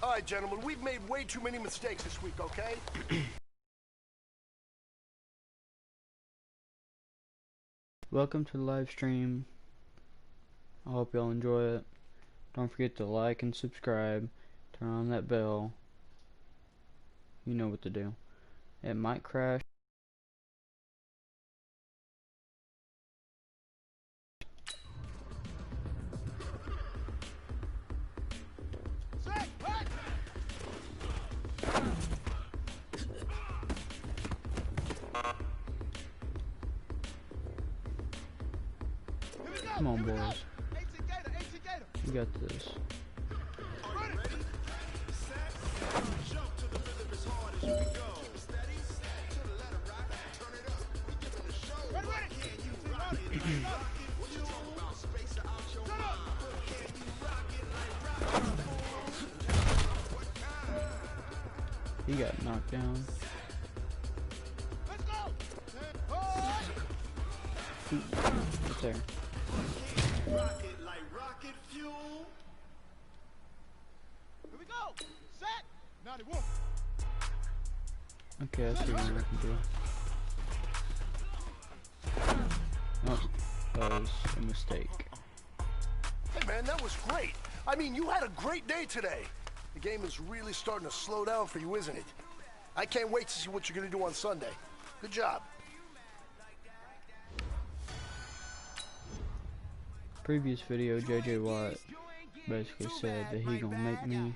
All right, gentlemen, we've made way too many mistakes this week, okay? Welcome to the live stream. I hope y'all enjoy it. Don't forget to like and subscribe. Turn on that bell. You know what to do. It might crash. Come on, boys. You got this. He got knocked down. Right there. Rocket like rocket fuel. Here we go. Set. 91. Okay, I see what I can do. Oh, that was a mistake. Hey, man, that was great. I mean, you had a great day today. The game is really starting to slow down for you, isn't it? I can't wait to see what you're going to do on Sunday. Good job. Previous video, JJ Watt basically said that he gonna make me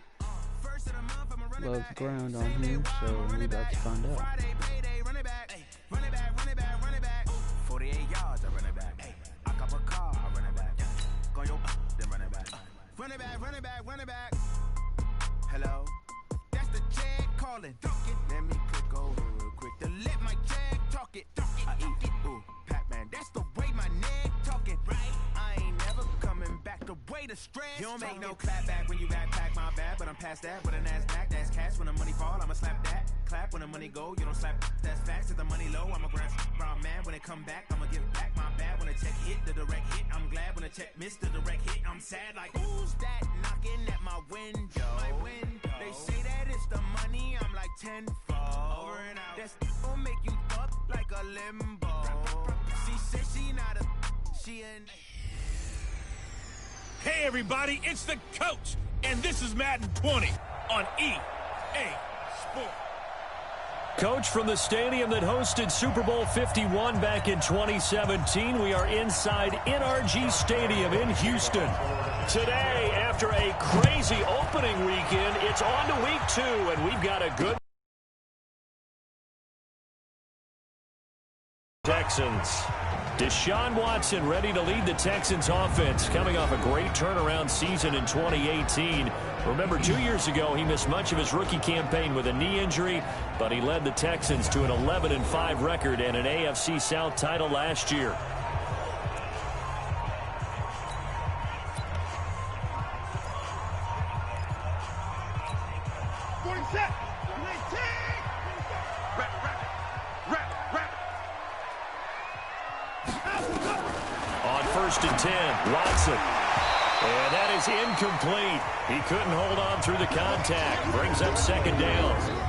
love the ground on him, so we about to find out. 48 yards, I run it back. I cop a car, I run it back. Go your then run it back. Run it back, run it back, run it back. Hello? That's the jag calling. Let me click over real quick to let my jag talk it. I eat it, ooh, Pac-Man. That's the way my neck talking, right? I ain't never coming back the way the stress. You don't make no clap back when you backpack my bad, but I'm past that with a NASDAQ. That's cash when the money fall, I'ma slap that. Clap when the money go, you don't slap. That's facts. If the money low, I'ma grab brown man. When it come back, I'ma give back my bad. When the check hit, the direct hit. I'm glad when the check missed the direct hit. I'm sad like who's that knocking at my window? They say that it's the money. I'm like tenfold. Over and out. That's gon' make you up like a limbo. She said she not a. She an. Hey everybody, it's the coach, and this is Madden 20 on EA Sports. Coach, from the stadium that hosted Super Bowl 51 back in 2017, we are inside NRG Stadium in Houston. Today, after a crazy opening weekend, it's on to week 2, and we've got a good Texans. Deshaun Watson ready to lead the Texans offense, coming off a great turnaround season in 2018. Remember, 2 years ago, he missed much of his rookie campaign with a knee injury, but he led the Texans to an 11-5 record and an AFC South title last year. On 1st and 10, Watson. And that is incomplete. He couldn't hold on through the contact. Brings up 2nd down.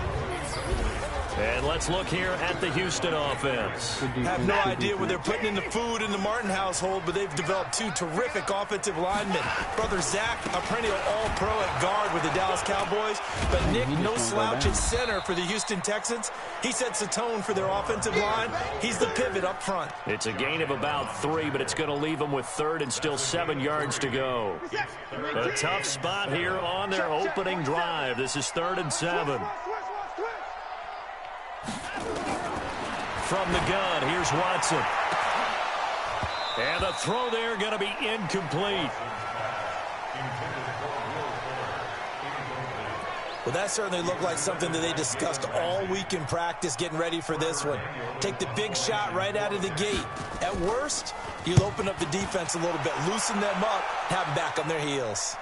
And let's look here at the Houston offense. Have no idea where they're putting in the food in the Martin household, but they've developed 2 terrific offensive linemen. Brother Zach, a perennial all-pro at guard with the Dallas Cowboys, but Nick, no slouch at center for the Houston Texans. He sets the tone for their offensive line. He's the pivot up front. It's a gain of about 3, but it's going to leave them with 3rd and still 7 yards to go. A tough spot here on their opening drive. This is 3rd and 7. From the gun, here's Watson. And the throw there going to be incomplete. Well, that certainly looked like something that they discussed all week in practice getting ready for this one. Take the big shot right out of the gate. At worst, you'll open up the defense a little bit, loosen them up, have them back on their heels.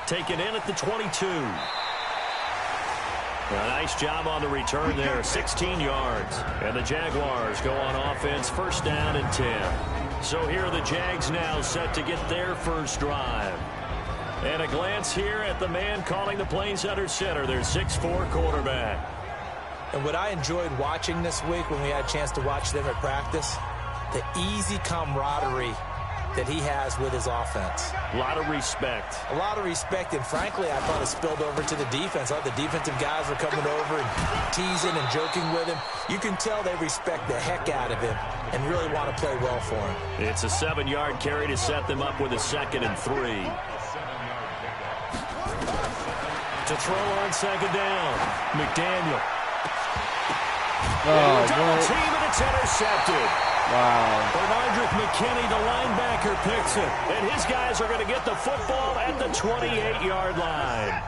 Taken in at the 22. A nice job on the return there, 16 yards. And the Jaguars go on offense, 1st down and 10. So here are the Jags now set to get their first drive. And a glance here at the man calling the plays under center, their 6'4" quarterback. And what I enjoyed watching this week when we had a chance to watch them at practice, the easy camaraderie that he has with his offense. A lot of respect. A lot of respect, and frankly, I thought it spilled over to the defense. All the defensive guys were coming over and teasing and joking with him. You can tell they respect the heck out of him and really want to play well for him. It's a 7-yard carry to set them up with a 2nd and 3. To throw on 2nd down, McDaniel. Double team, and it's intercepted. Wow. Bernardrick McKinney, the linebacker, picks it. And his guys are going to get the football at the 28-yard line.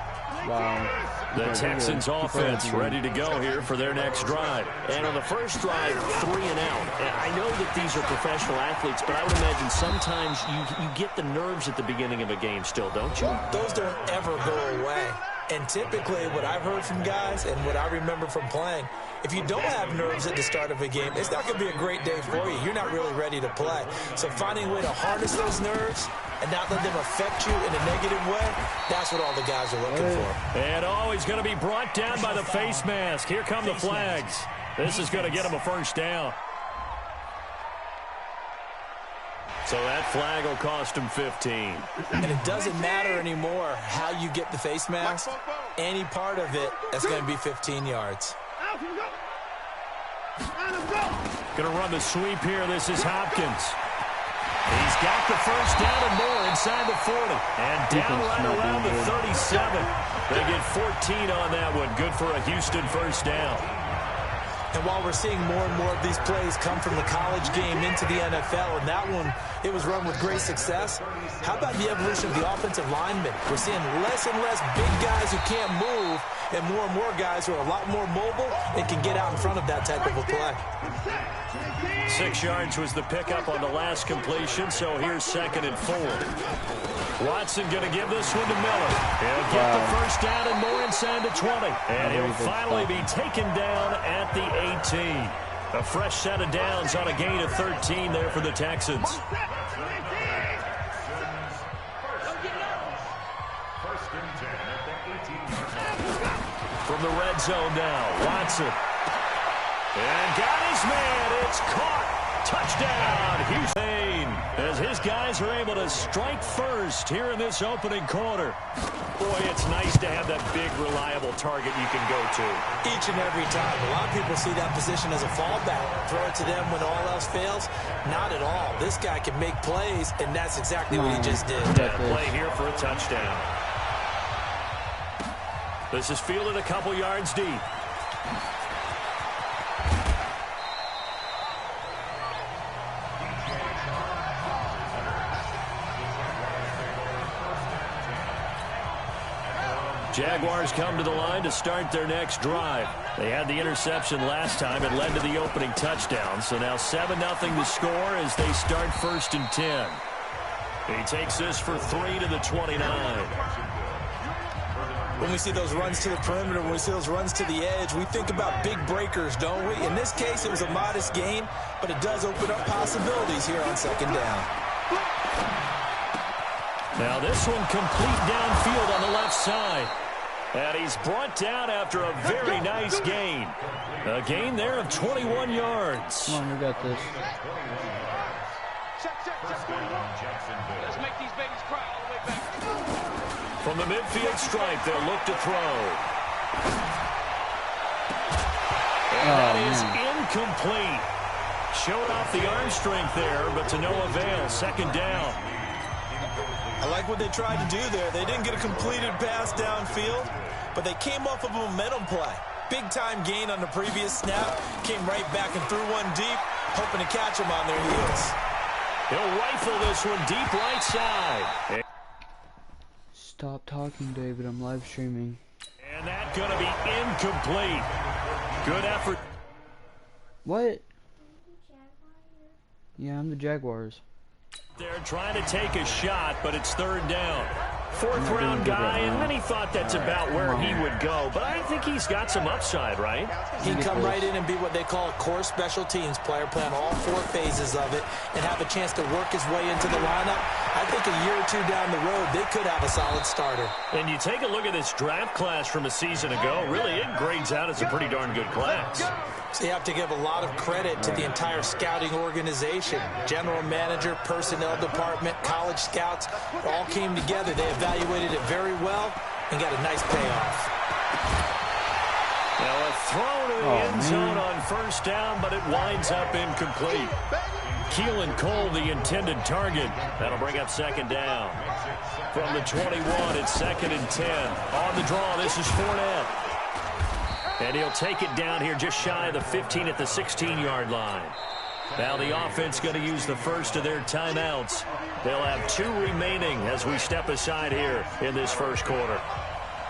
Wow. The Texans offense ready to go here for their next drive. And on the first drive, 3 and out. And I know that these are professional athletes, but I would imagine sometimes you get the nerves at the beginning of a game still, don't you? Those don't ever go away. And typically what I've heard from guys and what I remember from playing, if you don't have nerves at the start of a game, it's not going to be a great day for you. You're not really ready to play. So finding a way to harness those nerves and not let them affect you in a negative way, that's what all the guys are looking for. And he's going to be brought down by the face mask. Here come the flags. This is going to get him a first down. So that flag will cost him 15. And it doesn't matter anymore how you get the face mask. Any part of it, that's going to be 15 yards. Going to run the sweep here. This is Hopkins. He's got the first down and more inside the 40. And down right around the 37. They get 14 on that one. Good for a Houston first down. And while we're seeing more and more of these plays come from the college game into the NFL, and that one, it was run with great success, how about the evolution of the offensive linemen? We're seeing less and less big guys who can't move and more guys who are a lot more mobile and can get out in front of that type of a play. 6 yards was the pickup on the last completion, so here's 2nd and 4. Watson going to give this one to Miller. He'll get the first down and more inside the 20. And he'll finally be taken down at the 18. A fresh set of downs on a gain of 13 there for the Texans. From the red zone now, Watson. And got his man. It's caught. Touchdown, Houston, as his guys are able to strike first here in this opening quarter. Boy, it's nice to have that big, reliable target you can go to. Each and every time. A lot of people see that position as a fallback. Throw it to them when all else fails. Not at all. This guy can make plays, and that's exactly what he just did. Play here for a touchdown. This is fielded a couple yards deep. Jaguars come to the line to start their next drive. They had the interception last time. It led to the opening touchdown. So now 7-0 to score as they start 1st and 10. He takes this for 3 to the 29. When we see those runs to the perimeter, when we see those runs to the edge, we think about big breakers, don't we? In this case, it was a modest gain, but it does open up possibilities here on 2nd down. Now this one complete downfield on the left side. And he's brought down after a very nice gain. A gain there of 21 yards. Come on, we got this. Let's make these babies cry all the way back. From the midfield stripe, they'll look to throw. And that is incomplete. Showed off the arm strength there, but to no avail. 2nd down. I like what they tried to do there. They didn't get a completed pass downfield, but they came off of a momentum play. Big-time gain on the previous snap. Came right back and threw one deep, hoping to catch them on their heels. He'll rifle this one deep right side. Stop talking, David. I'm live streaming. And that's going to be incomplete. Good effort. What? Yeah, I'm the Jaguars. They're trying to take a shot, but it's 3rd down. 4th-round guy, and many thought that's about where he would go. But I think he's got some upside, right? He'd come right in and be what they call a core special teams player, play on all 4 phases of it, and have a chance to work his way into the lineup. I think a year or two down the road, they could have a solid starter. And you take a look at this draft class from a season ago, really it grades out as a pretty darn good class. So you have to give a lot of credit to the entire scouting organization. General manager, personnel department, college scouts, all came together. They evaluated it very well and got a nice payoff. Now a throw to the end zone on first down, but it winds up incomplete. Keelan Cole, the intended target. That'll bring up second down. From the 21, it's 2nd and 10. On the draw, this is Fournette. And he'll take it down here just shy of the 15 at the 16-yard line. Now the offense going to use the first of their timeouts. They'll have 2 remaining as we step aside here in this first quarter.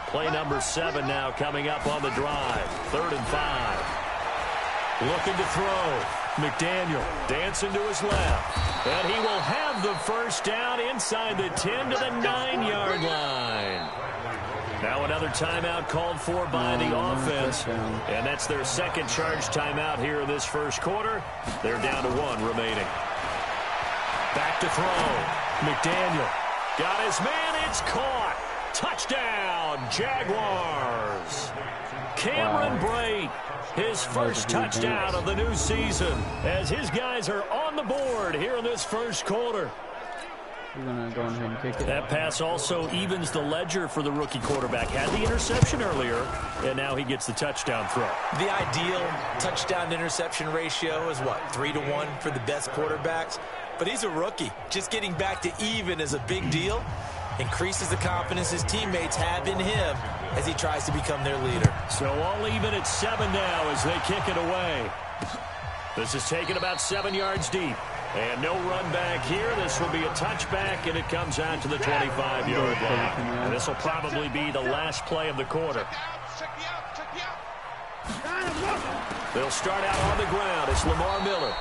Play number 7 now coming up on the drive. 3rd and 5. Looking to throw. McDaniel dancing to his left. And he will have the first down inside the 10 to the 9-yard line. Now another timeout called for by the offense. And that's their second charge timeout here in this first quarter. They're down to 1 remaining. Back to throw. McDaniel got his man. It's caught. Touchdown, Jaguars. Cameron Brate, his first touchdown of the new season as his guys are on the board here in this first quarter. We're going to go ahead and kick it. That pass also evens the ledger for the rookie quarterback. Had the interception earlier, and now he gets the touchdown throw. The ideal touchdown-interception ratio is, what, 3-to-1 for the best quarterbacks? But he's a rookie. Just getting back to even is a big deal. Increases the confidence his teammates have in him as he tries to become their leader. So all even at 7 now as they kick it away. This is taken about 7 yards deep. And no run back here. This will be a touchback, and it comes out to the 25-yard line. And this will probably be the last play of the quarter. They'll start out on the ground. It's Lamar Miller.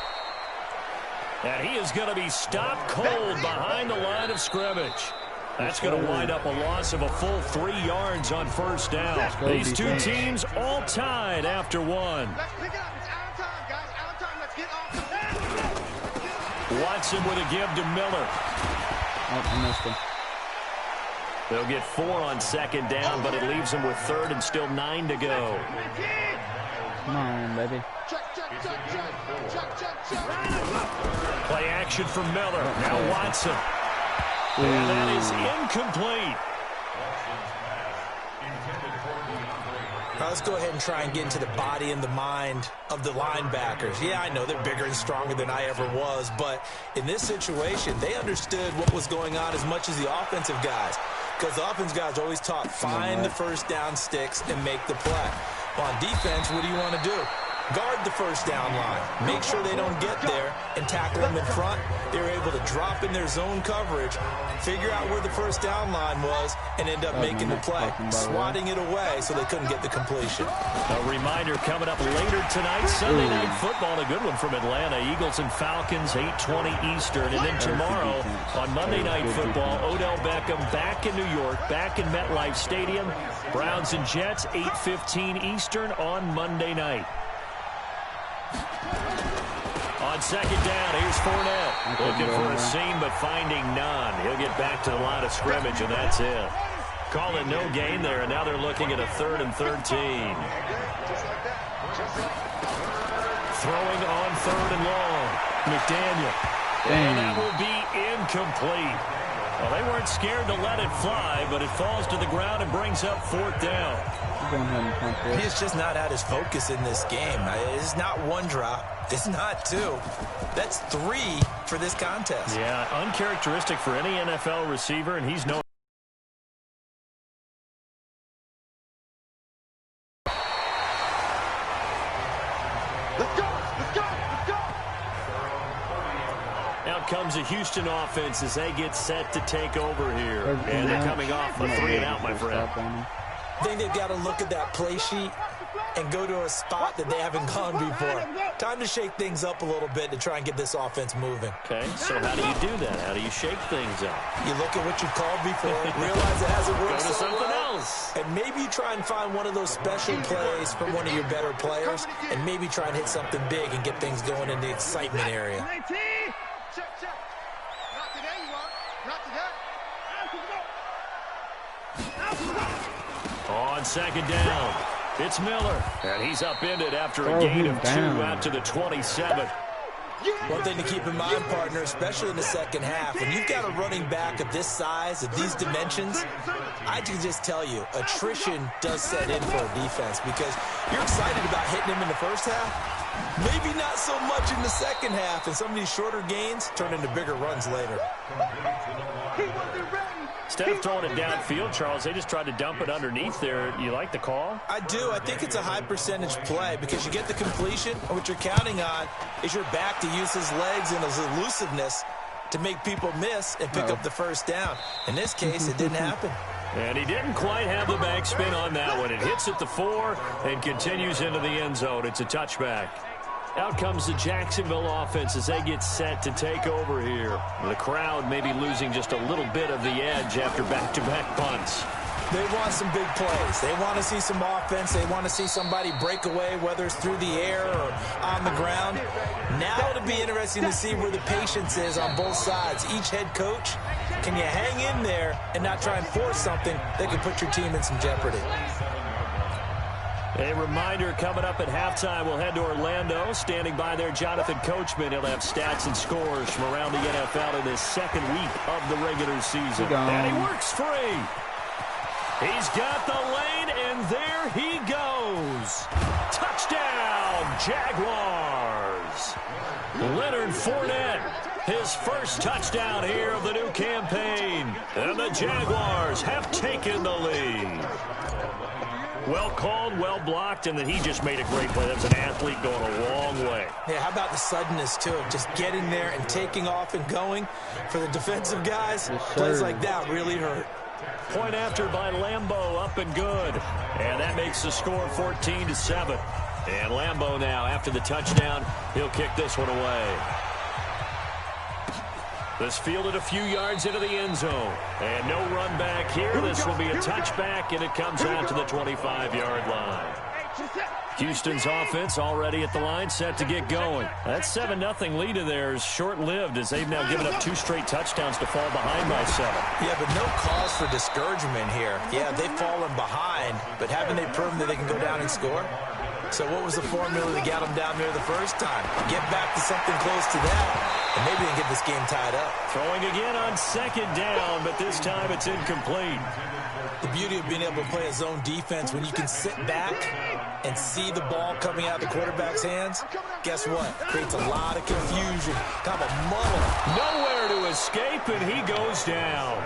And he is going to be stopped cold behind the line of scrimmage. That's going to wind up a loss of a full 3 yards on first down. These two teams all tied after 1. Let's pick it up. It's out of time, guys. Out of time. Let's get off. Watson with a give to Miller. Oh, I missed him. They'll get 4 on second down, but it leaves them with 3rd and still 9 to go. Come on, baby. Play action for Miller. Now Watson. And that is incomplete. Let's go ahead and try and get into the body and the mind of the linebackers. Yeah, I know they're bigger and stronger than I ever was, but in this situation, they understood what was going on as much as the offensive guys, because the offensive guys always taught find the first down sticks and make the play. Well, on defense, what do you want to do? Guard the first down line. Make sure they don't get there and tackle them in front. They were able to drop in their zone coverage, figure out where the first down line was, and end up making the play, swatting it away so they couldn't get the completion. A reminder coming up later tonight, Sunday Night Football, a good one from Atlanta. Eagles and Falcons, 8:20 Eastern. And then tomorrow on Monday Night Football, Odell Beckham back in New York, back in MetLife Stadium. Browns and Jets, 8:15 Eastern on Monday night. On second down, here's Fournette. Looking for a seam, but finding none. He'll get back to the line of scrimmage, and that's it. Call it no gain there, and now they're looking at a 3rd and 13. Throwing on 3rd and long. McDaniel. And that will be incomplete. Well, they weren't scared to let it fly, but it falls to the ground and brings up 4th down. He's just not at his focus in this game. It's not 1 drop. It's not 2. That's 3 for this contest. Yeah, uncharacteristic for any NFL receiver, and he's no... Let's go. Let's go. Let's go. Out comes the Houston offense as they get set to take over here. And they're coming off a 3-and-out, my friend. I think they've got to look at that play sheet and go to a spot that they haven't gone before. Time to shake things up a little bit to try and get this offense moving. Okay, so how do you do that? How do you shake things up? You look at what you've called before, realize it hasn't worked. Go to so something well, else. and maybe try and find one of those special plays from one of your better players, and maybe try and hit something big and get things going in the excitement area. Check, check. Not today, you are. Not On second down, it's Miller. And he's upended after a gain of 2 out to the 27. One thing to keep in mind, partner, especially in the second half, when you've got a running back of this size, of these dimensions, I can just tell you, attrition does set in for a defense because you're excited about hitting him in the first half. Maybe not so much in the second half, and some of these shorter gains turn into bigger runs later. Instead of throwing it downfield, Charles, they just tried to dump it underneath there. You like the call? I do. I think it's a high percentage play because you get the completion, and what you're counting on is your back to use his legs and his elusiveness to make people miss and pick up the first down. In this case, it didn't happen. And he didn't quite have the backspin on that one. It hits at the 4 and continues into the end zone. It's a touchback. Out comes the Jacksonville offense as they get set to take over here. The crowd may be losing just a little bit of the edge after back-to-back punts. They want some big plays. They want to see some offense. They want to see somebody break away, whether it's through the air or on the ground. Now it'll be interesting to see where the patience is on both sides. Each head coach, can you hang in there and not try and force something that could put your team in some jeopardy? A reminder, coming up at halftime, we'll head to Orlando. Standing by there, Jonathan Coachman. He'll have stats and scores from around the NFL in his second week of the regular season. And he works free. He's got the lane, and there he goes. Touchdown, Jaguars. Leonard Fournette, his first touchdown here of the new campaign. And the Jaguars have taken the lead. Well called, well blocked, and then he just made a great play. That was an athlete going a long way. Yeah, how about the suddenness, too? Just getting there and taking off and going. For the defensive guys, plays like that really hurt. Point after by Lambeau, up and good. And that makes the score 14-7. And Lambeau now, after the touchdown, he'll kick this one away. This fielded a few yards into the end zone. And no run back here. This will be a touchback, and it comes out to the 25-yard line. Houston's offense already at the line, set to get going. That 7-0 lead of theirs short-lived as they've now given up 2 straight touchdowns to fall behind by 7. Yeah, but no cause for discouragement here. Yeah, they've fallen behind, but haven't they proven that they can go down and score? So what was the formula that got them down there the first time? Get back to something close to that, and maybe they can get this game tied up. Throwing again on second down, but this time it's incomplete. The beauty of being able to play a zone defense when you can sit back and see the ball coming out of the quarterback's hands, guess what? Creates a lot of confusion, kind of a muddle. Nowhere to escape, and he goes down.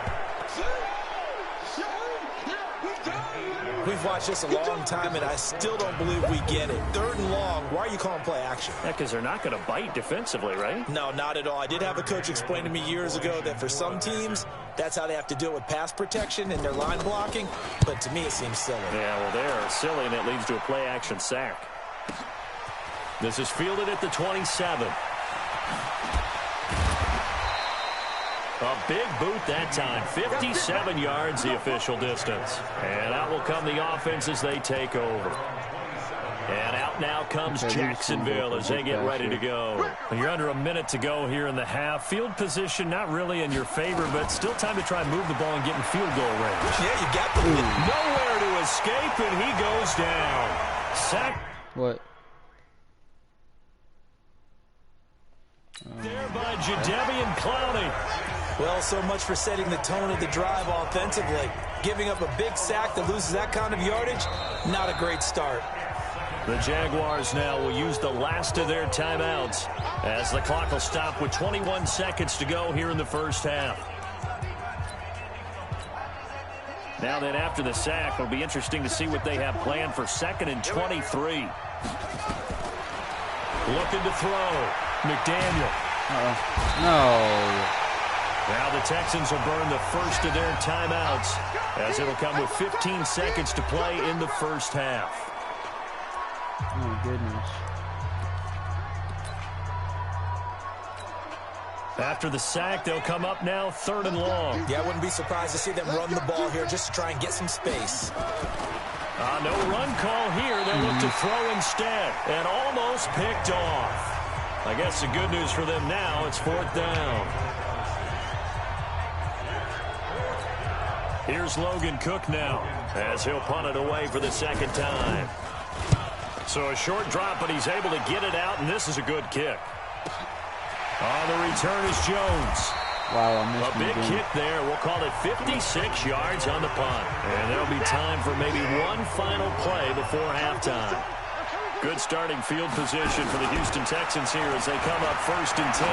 We've watched this a long time, and I still don't believe we get it. 3rd and long, why are you calling play action? Yeah, because they're not going to bite defensively, right? No, not at all. I did have a coach explain to me years ago that for some teams, that's how they have to deal with pass protection and their line blocking, but to me it seems silly. Yeah, well, they're silly, and it leads to a play-action sack. This is fielded at the 27. A big boot that time. 57 yards the official distance. And out will come the offense as they take over. And out now comes Jacksonville as they get ready to go. You're under a minute to go here in the half. Field position not really in your favor, but still time to try and move the ball and get in field goal range. Yeah, you got the nowhere to escape, and he goes down. Sack. What? There by Jadeveon Clowney. Well, so much for setting the tone of the drive offensively. Giving up a big sack that loses that kind of yardage, not a great start. The Jaguars now will use the last of their timeouts as the clock will stop with 21 seconds to go here in the first half. Now then, after the sack, it'll be interesting to see what they have planned for 2nd and 23. Looking to throw. McDaniel. No. Now the Texans will burn the first of their timeouts as it'll come with 15 seconds to play in the first half. Oh, goodness. After the sack, they'll come up now 3rd and long. Yeah, I wouldn't be surprised to see them run the ball here just to try and get some space. No run call here. They'll look to throw instead and almost picked off. I guess the good news for them now, it's 4th down. Here's Logan Cook now as he'll punt it away for the second time. So a short drop, but he's able to get it out, and this is a good kick. On the return is Jones. Wow, I missed a big kick there. We'll call it 56 yards on the punt. And there'll be time for maybe one final play before halftime. Good starting field position for the Houston Texans here as they come up 1st and 10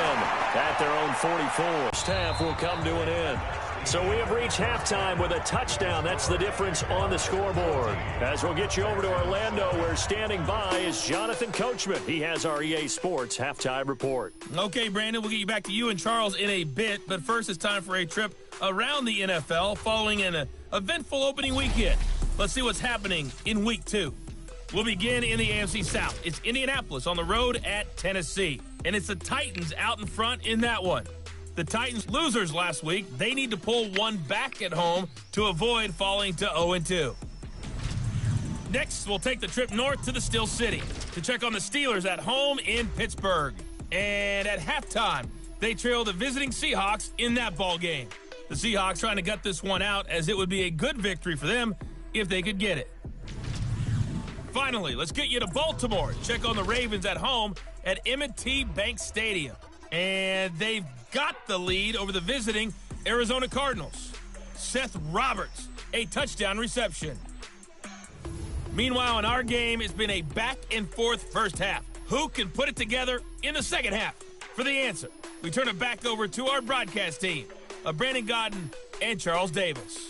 at their own 44. First half will come to an end. So we have reached halftime with a touchdown. That's the difference on the scoreboard. As we'll get you over to Orlando, where standing by is Jonathan Coachman. He has our EA Sports halftime report. Okay, Brandon, we'll get you back to you and Charles in a bit. But first, it's time for a trip around the NFL following an eventful opening weekend. Let's see what's happening in Week 2. We'll begin in the AFC South. It's Indianapolis on the road at Tennessee. And it's the Titans out in front in that one. The Titans losers last week. They need to pull one back at home to avoid falling to 0-2. Next, we'll take the trip north to the Steel City to check on the Steelers at home in Pittsburgh. And at halftime, they trail the visiting Seahawks in that ball game. The Seahawks trying to gut this one out, as it would be a good victory for them if they could get it. Finally, let's get you to Baltimore. Check on the Ravens at home at M&T Bank Stadium. And they've got the lead over the visiting Arizona Cardinals. Seth Roberts, a touchdown reception. Meanwhile, in our game, it's been a back-and-forth first half. Who can put it together in the second half? For the answer, we turn it back over to our broadcast team of Brandon Godden and Charles Davis.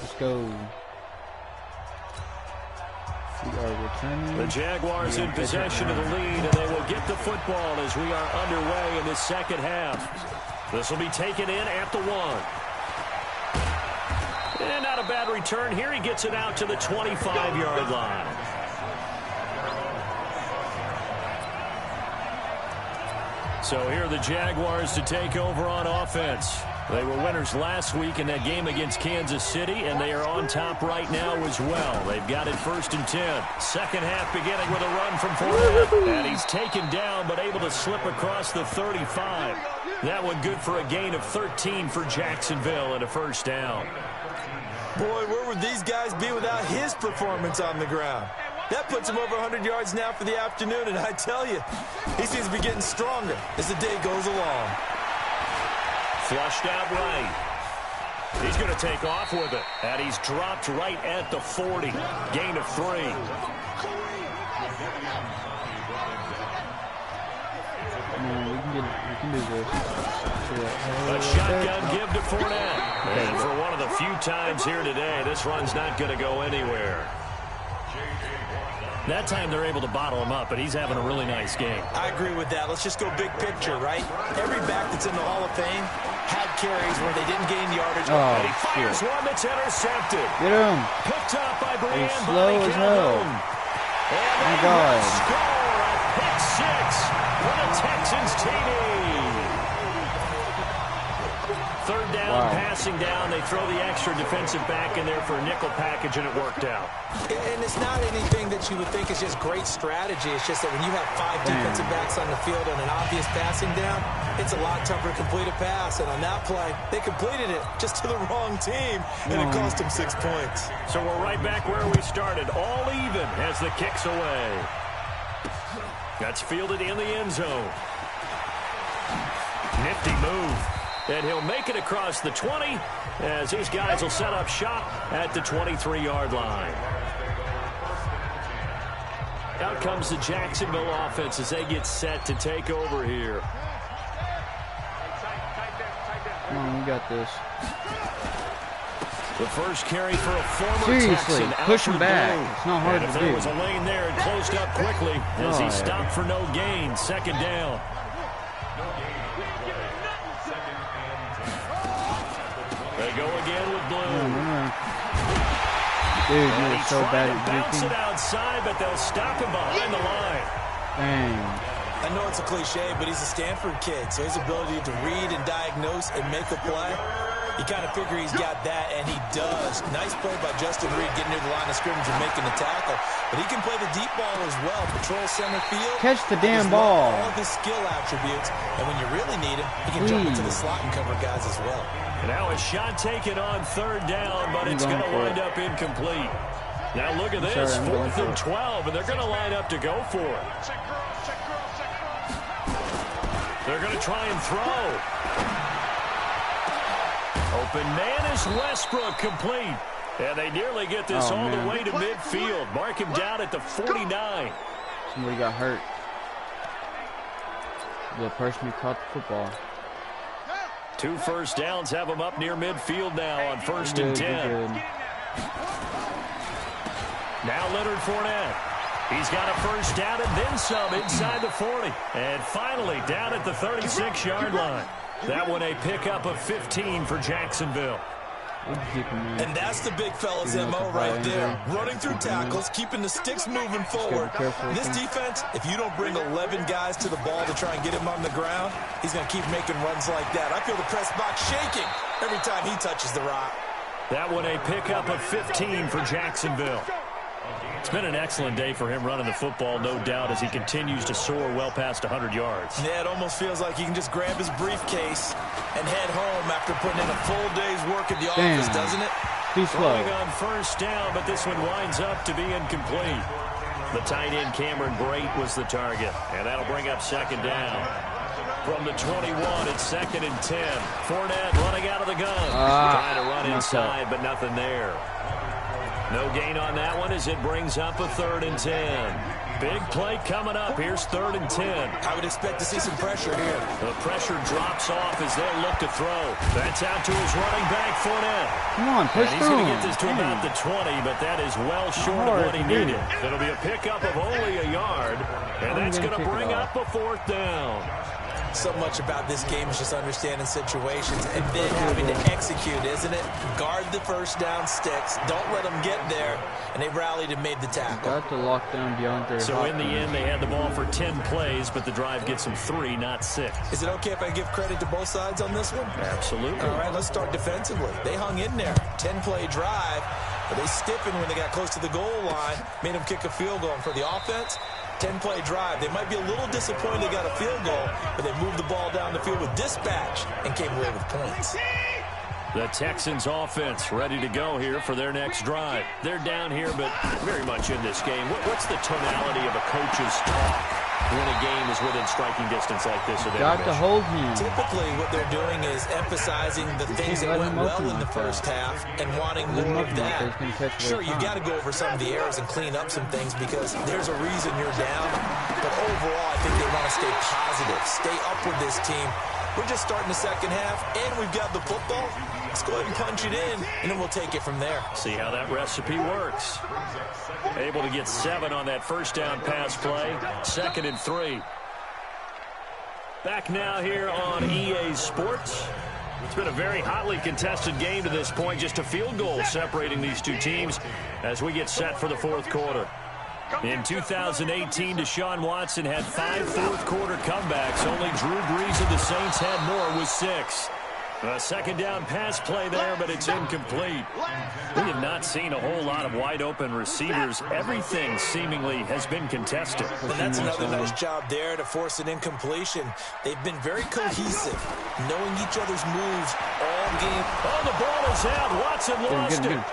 Let's go. We are returning. The Jaguars in possession of the lead, and they will get the football as we are underway in the second half. This will be taken in at the 1. And not a bad return here. He gets it out to the 25-yard line. So here are the Jaguars to take over on offense. They were winners last week in that game against Kansas City, and they are on top right now as well. They've got it 1st and 10. Second half beginning with a run from 4. And he's taken down but able to slip across the 35. That one good for a gain of 13 for Jacksonville and a first down. Boy, where would these guys be without his performance on the ground? That puts him over 100 yards now for the afternoon, and I tell you, he seems to be getting stronger as the day goes along. Flushed out right. He's going to take off with it. And he's dropped right at the 40. Gain of 3. We can do this. A shotgun give to Fournette. And for one of the few times here today, this run's not going to go anywhere. That time they're able to bottle him up, but he's having a really nice game. I agree with that. Let's just go big picture, right? Every back that's in the Hall of Fame had carries where they didn't gain yardage. Oh, and he fires one that's intercepted. Get him. Picked up by Brian. He's slow as hell. And my God. Score a pick 6 for the Texans TD. Third down, passing down. They throw the extra defensive back in there for a nickel package, and it worked out. And it's not anything that you would think is just great strategy. It's just that when you have 5 defensive backs on the field on an obvious passing down, it's a lot tougher to complete a pass. And on that play, they completed it just to the wrong team, and it cost them 6 points. So we're right back where we started, all even as the kick's away. That's fielded in the end zone. Nifty move. And he'll make it across the 20 as these guys will set up shop at the 23-yard line. Out comes the Jacksonville offense as they get set to take over here. Come on, we got this. The first carry for a former Texan. Push him back. It's not hard to do. There was a lane there and closed up quickly as he stopped for no gain. Second down. They go again with Blue. Dude, you're so bad at bounce it outside, but they'll stop him behind the line. Dang. I know it's a cliche, but he's a Stanford kid, so his ability to read and diagnose and make a play, You kind of figure he's got that, and he does. Nice play by Justin Reed getting near the line of scrimmage and making the tackle. But he can play the deep ball as well. Patrol center field. Catch the damn ball. All of his skill attributes. And when you really need him, he can jump into the slot and cover guys as well. Now a shot taken on 3rd down, but it's going to wind up incomplete. Now look at this, 4th and 12, and they're going to line up to go for it. They're going to try and throw. Open man is Westbrook, complete. And they nearly get this all the way to midfield. Mark him down at the 49. Somebody got hurt. The person who caught the football. 2 first downs have him up near midfield now on 1st and 10. Now Leonard Fournette. He's got a first down and then some inside the 40. And finally down at the 36-yard line. That one a pickup of 15 for Jacksonville. And that's the big fella's MO right there. Running through tackles, keeping the sticks moving forward. This defense, if you don't bring 11 guys to the ball to try and get him on the ground, he's going to keep making runs like that. I feel the press box shaking every time he touches the rock. That one a pickup of 15 for Jacksonville. It's been an excellent day for him running the football, no doubt, as he continues to soar well past 100 yards. Yeah, it almost feels like he can just grab his briefcase and head home after putting in a full day's work at the office, doesn't it? He's throwing on first down, but this one winds up to be incomplete. The tight end Cameron Brate was the target, and that'll bring up 2nd down. From the 21, it's 2nd and 10. Fournette running out of the gun. Trying to run inside, but nothing there. No gain on that one as it brings up a 3rd and 10. Big play coming up. Here's 3rd and 10. I would expect to see some pressure here. The pressure drops off as they'll look to throw. That's out to his running back, Fournette. Come on, push through. He's going to get this to about the 20, but that is well short of what he needed. It'll be a pickup of only a yard, and that's going to bring up a 4th down. So much about this game is just understanding situations and then having to execute, isn't it? Guard the first down sticks. Don't let them get there. And they rallied and made the tackle. Got to lock down DeAndre. So in the end, they had the ball for 10 plays, but the drive gets them 3, not 6. Is it okay if I give credit to both sides on this one? Absolutely. All right, let's start defensively. They hung in there. 10-play drive, but they stiffened when they got close to the goal line, made them kick a field goal. And for the offense, 10-play drive. They might be a little disappointed they got a field goal, but they moved the ball down the field with dispatch and came away with points. The Texans offense ready to go here for their next drive. They're down here, but very much in this game. What's the tonality of a coach's talk when a game is within striking distance like this? Got to hold him. Typically, what they're doing is emphasizing the things that went well in the first half and wanting more of that. Sure, you got to go over some of the errors and clean up some things because there's a reason you're down. But overall, I think they want to stay positive, stay up with this team. We're just starting the second half, and we've got the football. Let's go ahead and punch it in, and then we'll take it from there. See how that recipe works. Able to get 7 on that first down pass play. 2nd and 3. Back now here on EA Sports. It's been a very hotly contested game to this point. Just a field goal separating these two teams as we get set for the 4th quarter. In 2018, Deshaun Watson had 5 fourth-quarter comebacks. Only Drew Brees of the Saints had more with 6. A second down pass play there, but it's incomplete. We have not seen a whole lot of wide-open receivers. Everything seemingly has been contested. And that's another nice job there to force an incompletion. They've been very cohesive, knowing each other's moves all game. Oh, the ball is out. Watson lost it.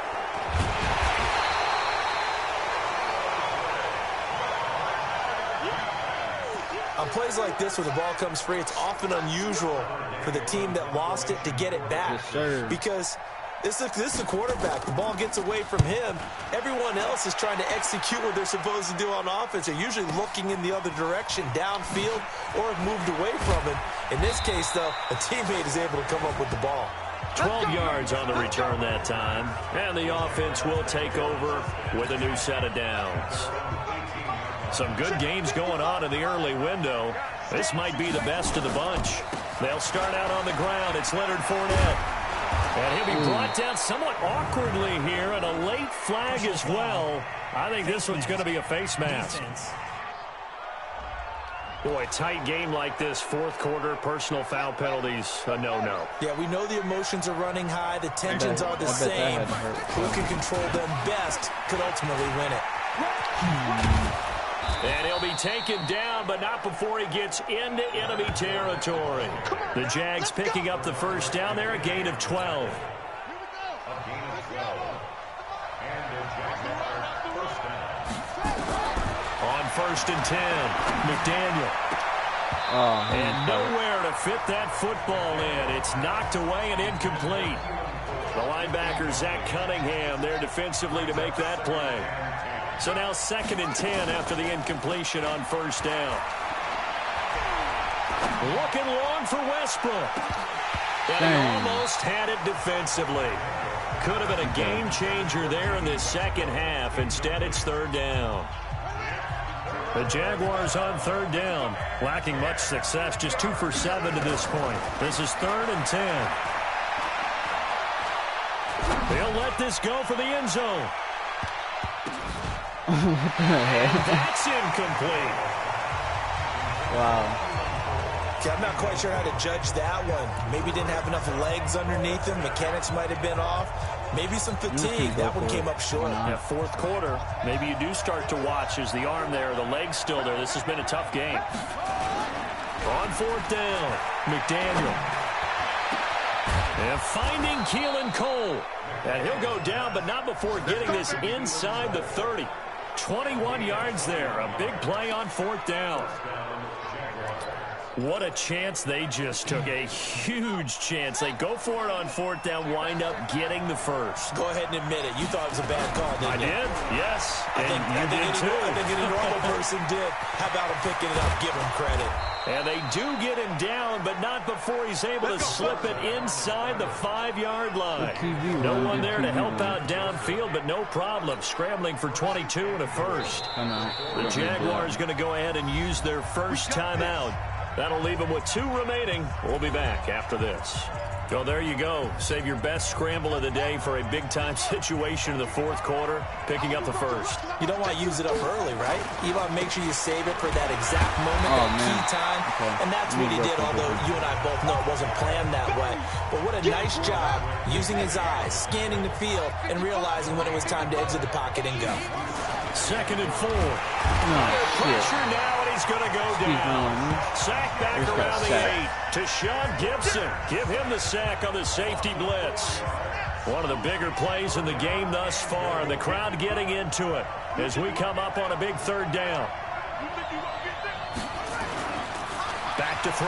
On plays like this where the ball comes free, it's often unusual for the team that lost it to get it back. Yes, because this is the quarterback. The ball gets away from him. Everyone else is trying to execute what they're supposed to do on offense. They're usually looking in the other direction, downfield, or have moved away from him. In this case, though, a teammate is able to come up with the ball. 12 yards on the return that time. And the offense will take over with a new set of downs. Some good games going on in the early window. This might be the best of the bunch. They'll start out on the ground. It's Leonard Fournette. And he'll be brought down somewhat awkwardly here, and a late flag as well. I think this one's going to be a face mask. Boy, tight game like this, fourth quarter, personal foul penalties, a no-no. Yeah, we know the emotions are running high. The tensions are the same. Who can control them best could ultimately win it. And he'll be taken down, but not before he gets into enemy territory. The Jags picking up the first down there, a gain of 12. On 1st and 10, McDaniel. And nowhere to fit that football in. It's knocked away and incomplete. The linebacker, Zach Cunningham, there defensively to make that play. So now 2nd and 10 after the incompletion on 1st down. Looking long for Westbrook. And he almost had it defensively. Could have been a game changer there in this second half. Instead, it's 3rd down. The Jaguars on 3rd down, lacking much success, just 2 for 7 to this point. This is 3rd and 10. They'll let this go for the end zone. And that's incomplete. Wow. Okay, I'm not quite sure how to judge that one. Maybe didn't have enough legs underneath him. Mechanics might have been off. Maybe some fatigue. That one came up short. Yeah, fourth quarter. Maybe you do start to watch as the arm there, the leg's still there. This has been a tough game. On 4th down, McDaniel. And finding Keelan Cole. And he'll go down, but not before getting this inside the 30. 21 yards there. A big play on 4th down. What a chance they just took. A huge chance. They go for it on 4th down, wind up getting the first. Go ahead and admit it. You thought it was a bad call, didn't you? I did, yes. I think any normal person did. How about him picking it up? Give him credit. And they do get him down, but not before he's able to slip it inside the 5-yard line. No one there to help out downfield, but no problem. Scrambling for 22 and a first. The Jaguars going to go ahead and use their first timeout. That'll leave them with 2 remaining. We'll be back after this. So there you go. Save your best scramble of the day for a big-time situation in the 4th quarter, picking up the first. You don't want to use it up early, right? You want to make sure you save it for that exact moment, key time. Okay. And that's what he did, although you and I both know it wasn't planned that way. But what a nice job using his eyes, scanning the field, and realizing when it was time to exit the pocket and go. 2nd and 4. Pressure now, and he's going to go down. Sack back around the 8 to Sean Gibson. Give him the sack on the safety blitz. One of the bigger plays in the game thus far, and the crowd getting into it as we come up on a big 3rd down. Back to throw.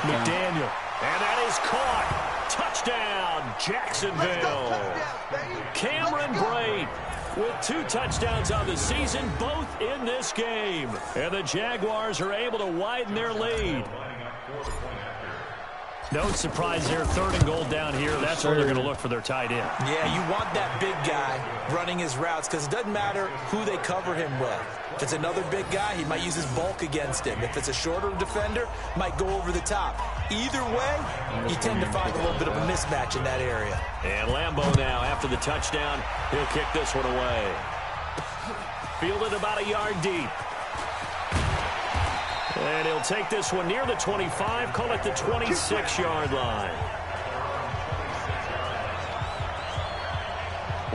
McDaniel. And that is caught. Touchdown, Jacksonville. Cameron Brate with 2 touchdowns on the season, both in this game. And the Jaguars are able to widen their lead. No surprise there, 3rd and goal down here. That's where they're going to look for their tight end. Yeah, you want that big guy running his routes because it doesn't matter who they cover him with. If it's another big guy, he might use his bulk against him. If it's a shorter defender, might go over the top. Either way, you tend to find a little bit of a mismatch in that area. And Lambeau now, after the touchdown, he'll kick this one away. Fielded about a yard deep. And he'll take this one near the 25, call it the 26-yard line.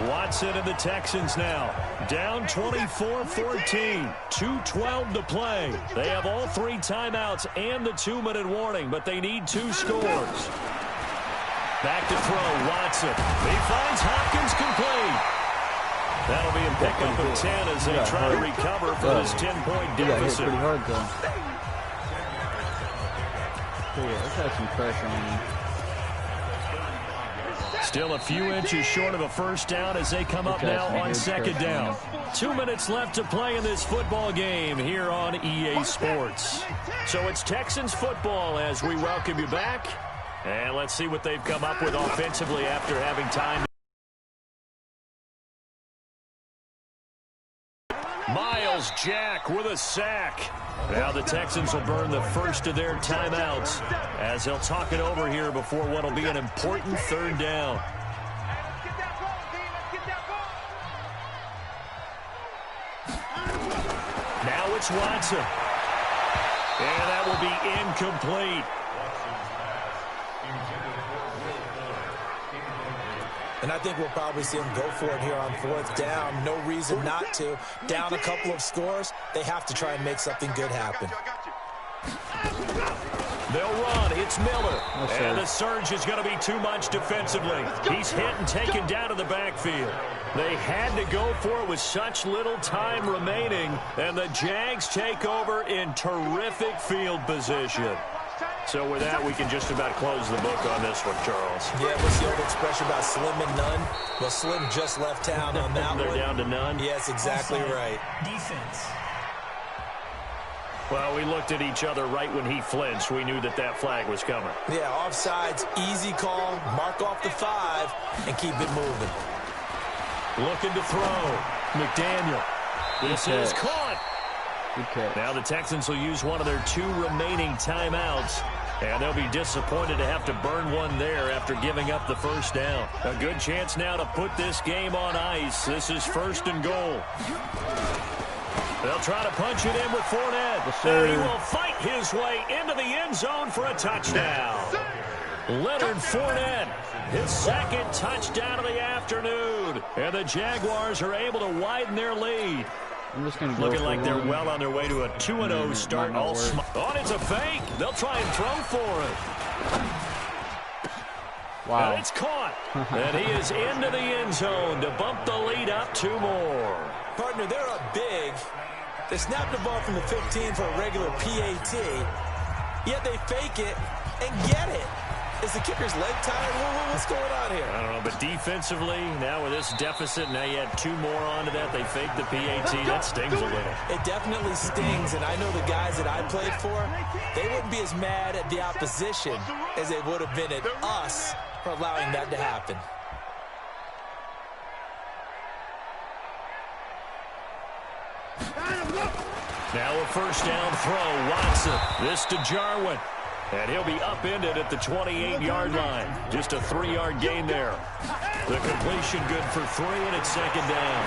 Watson and the Texans now down 24-14, 2:12 to play. They have all 3 timeouts and the 2-minute warning, but they need 2 scores. Back to throw, Watson. He finds Hopkins complete. That'll be a pickup of 10 as they try to recover from this 10-point deficit. Pretty hard though. Let's have some pressure on him. Still a few inches short of a first down as they come up now on 2nd down. 2 minutes left to play in this football game here on EA Sports. So it's Texans football as we welcome you back. And let's see what they've come up with offensively after having time. Miles Jack with a sack. Now the Texans will burn the first of their timeouts as they'll talk it over here before what will be an important 3rd down. Now it's Watson. And that will be incomplete. And I think we'll probably see them go for it here on 4th down. No reason not to. Down a couple of scores, they have to try and make something good happen. They'll run. It's Miller. And the surge is going to be too much defensively. He's hit and taken down to the backfield. They had to go for it with such little time remaining. And the Jags take over in terrific field position. So with that, we can just about close the book on this one, Charles. Yeah, what's the old expression about slim and none? Well, Slim just left town on that one. They're down to none? Yes, exactly right. Defense. Well, we looked at each other right when he flinched. We knew that that flag was coming. Yeah, offsides, easy call, mark off the 5, and keep it moving. Looking to throw. McDaniel. This is caught. Now the Texans will use one of their 2 remaining timeouts. And they'll be disappointed to have to burn one there after giving up the first down. A good chance now to put this game on ice. This is 1st and goal. They'll try to punch it in with Fournette. And he will fight his way into the end zone for a touchdown. Leonard Fournette, his 2nd touchdown of the afternoon. And the Jaguars are able to widen their lead. I'm just gonna go looking like they're well on their way to a 2-0 start. It's a fake. They'll try and throw for it. Wow. And it's caught. And he is into the end zone to bump the lead up 2 more. Partner, they're up big. They snap the ball from the 15 for a regular PAT, yet they fake it and get it. Is the kicker's leg tired? What's going on here? I don't know, but defensively, now with this deficit, now you add 2 more onto that. They fake the PAT. That stings a little. It definitely stings, and I know the guys that I played for, they wouldn't be as mad at the opposition as they would have been at us for allowing that to happen. Now a 1st down throw. Watson. This to Jarwin. And he'll be upended at the 28-yard line. Just a 3-yard gain there. The completion good for 3, and it's 2nd down.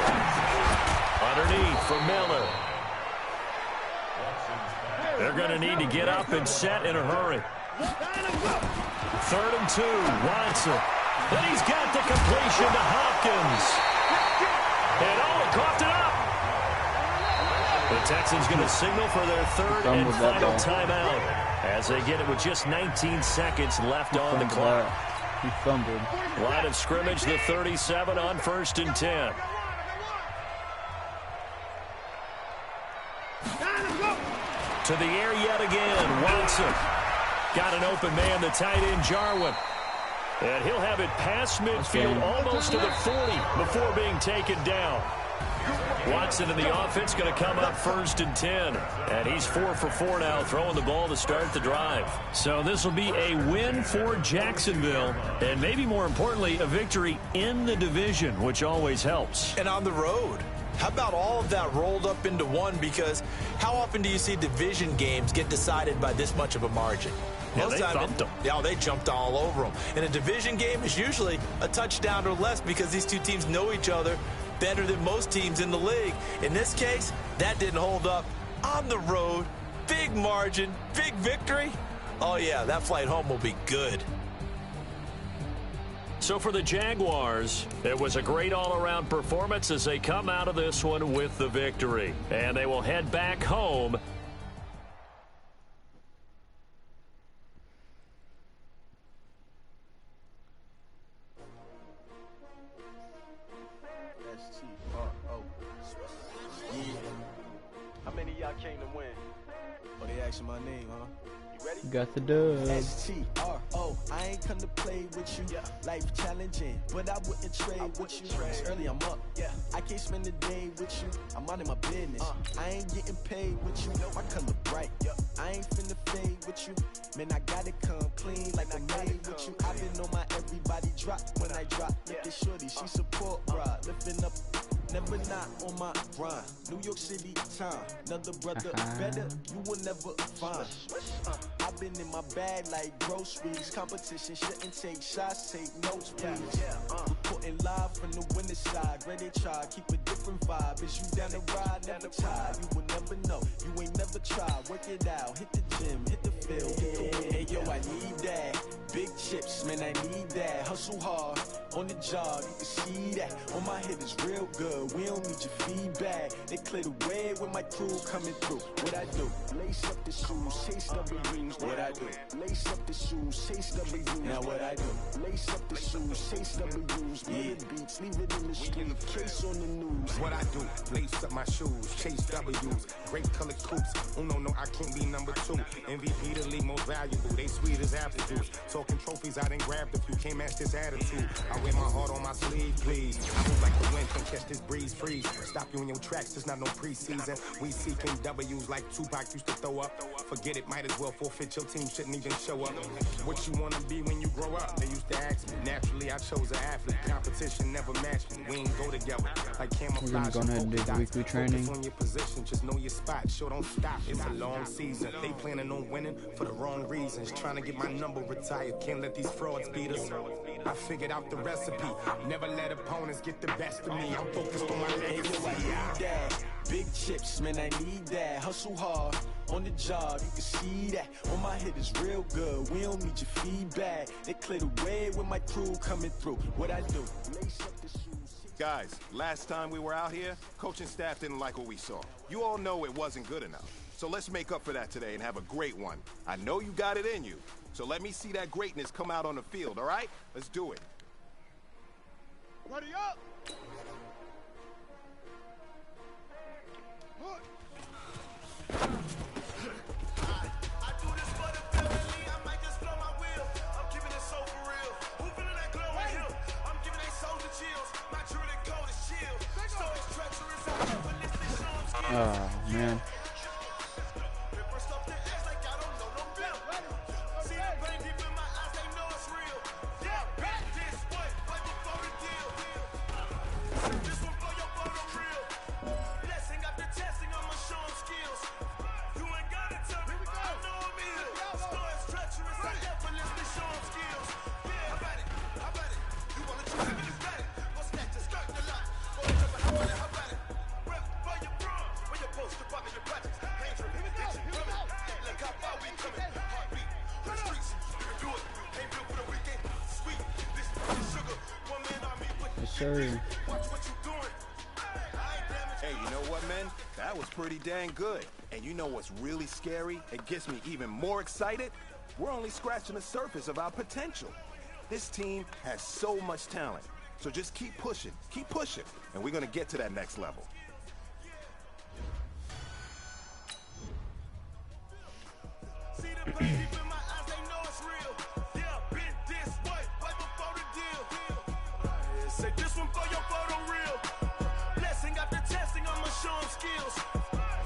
Underneath for Miller. They're going to need to get up and set in a hurry. 3rd and 2. Watson. Then he's got the completion to Hopkins. And he coughed it up. The Texans going to signal for their 3rd and final timeout as they get it with just 19 seconds left on the clock. He fumbled. Line of scrimmage, the 37 on 1st and 10. To the air yet again. Watson. Got an open man, the tight end Jarwin. And he'll have it past midfield almost to the 40 before being taken down. Watson in the offense going to come up 1st and 10. And he's 4 for 4 now, throwing the ball to start the drive. So this will be a win for Jacksonville. And maybe more importantly, a victory in the division, which always helps. And on the road. How about all of that rolled up into one? Because how often do you see division games get decided by this much of a margin? Yeah, they thumped them. Yeah, they jumped all over them. And a division game is usually a touchdown or less because these 2 teams know each other better than most teams in the league. In this case, that didn't hold up. On the road, big margin, big victory. Oh, yeah, that flight home will be good. So for the Jaguars, it was a great all-around performance as they come out of this one with the victory. And they will head back home. How many of y'all came to win? Oh, they asking my name, huh? You ready? Got the dub. S-T-R-O. I ain't come to play with you. Life challenging, but I wouldn't trade with you. It's early, I'm up. I can't spend the day with you. I'm out of my business. I ain't getting paid with you. My color bright. I ain't finna fade with you. Man, I gotta come clean like I'm made with you. I've been on my everybody drop when I drop. Look at shorty, she support, bruh. Lifting up. Never not on my grind. New York City time. Another brother better, you will never find. I've been in my bag like groceries. Competition shouldn't take shots, take notes, please. reporting live from the winter side. Great they try, keep a different vibe. Is you down the ride, never tired. You will never know, you ain't never tried. Work it out, hit the gym, hit the field, hit the win. Hey yo, I need that. Big chips, man, I need that. Hustle hard, on the job, you can see that. On my head is real good, we don't need your feedback. They clear the way with my crew coming through. What I do? Lace up the shoes, chase W's. What I do? Lace up the shoes, chase W's. Now what I do? Lace up the shoes, chase W's. Yeah. Beats, leave it in the street, case on the news. What I do? Lace up my shoes, chase W's. Great color coops. Oh no, I can't be number 2. MVP the league most valuable. They sweet as apple juice. Talking trophies, I done grabbed a few. Can't match this attitude. I wear my heart on my sleeve, please. I move like the wind, can catch this breeze, freeze. Stop you in your tracks, there's not no preseason. We seeking W's like Tupac used to throw up. Forget it, might as well forfeit. Your team shouldn't even show up. What you wanna be when you grow up? They used to ask me. Naturally, I chose an athlete. Competition never matched me. We ain't go together. Like camouflage. We're gonna go ahead and do the weekly training. Focus on your position, just know your spot. Sure, don't stop. It's a long season. They planning on winning for the wrong reasons. Trying to get my number retired. Can't let these frauds beat us. I figured out the recipe. Never let opponents get the best of me. I'm focused on my legacy. Big chips, man, I need that. Hustle hard, on the job, you can see that. On my head is real good, we don't need your feedback. They clear the way with my crew coming through. What I do? Lace up the shoes. Guys, last time we were out here, coaching staff didn't like what we saw. You all know it wasn't good enough. So let's make up for that today and have a great one. I know you got it in you. So let me see that greatness come out on the field, all right? Let's do it. Ready up! Oh man. Sure. Hey, you know what, man? That was pretty dang good. And you know what's really scary? It gets me even more excited. We're only scratching the surface of our potential. This team has so much talent. So just keep pushing, and we're gonna get to that next level. Say this one for your photo reel. Blessing after testing, I'ma show 'em skills.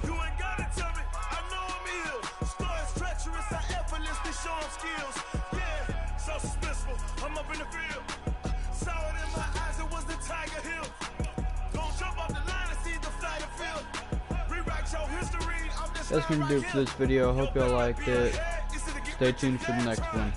You ain't gotta tell me, I know I'm ill. Stories treacherous, I effortlessly show 'em skills. Yeah, so suspenseful, I'm up in the field. Saw it in my eyes, it was the Tiger Hill. Don't jump off the line and see the flight of field. Rewrite your history, I'm just That's gonna do it for this video. Hope y'all liked it. Stay tuned for the next one.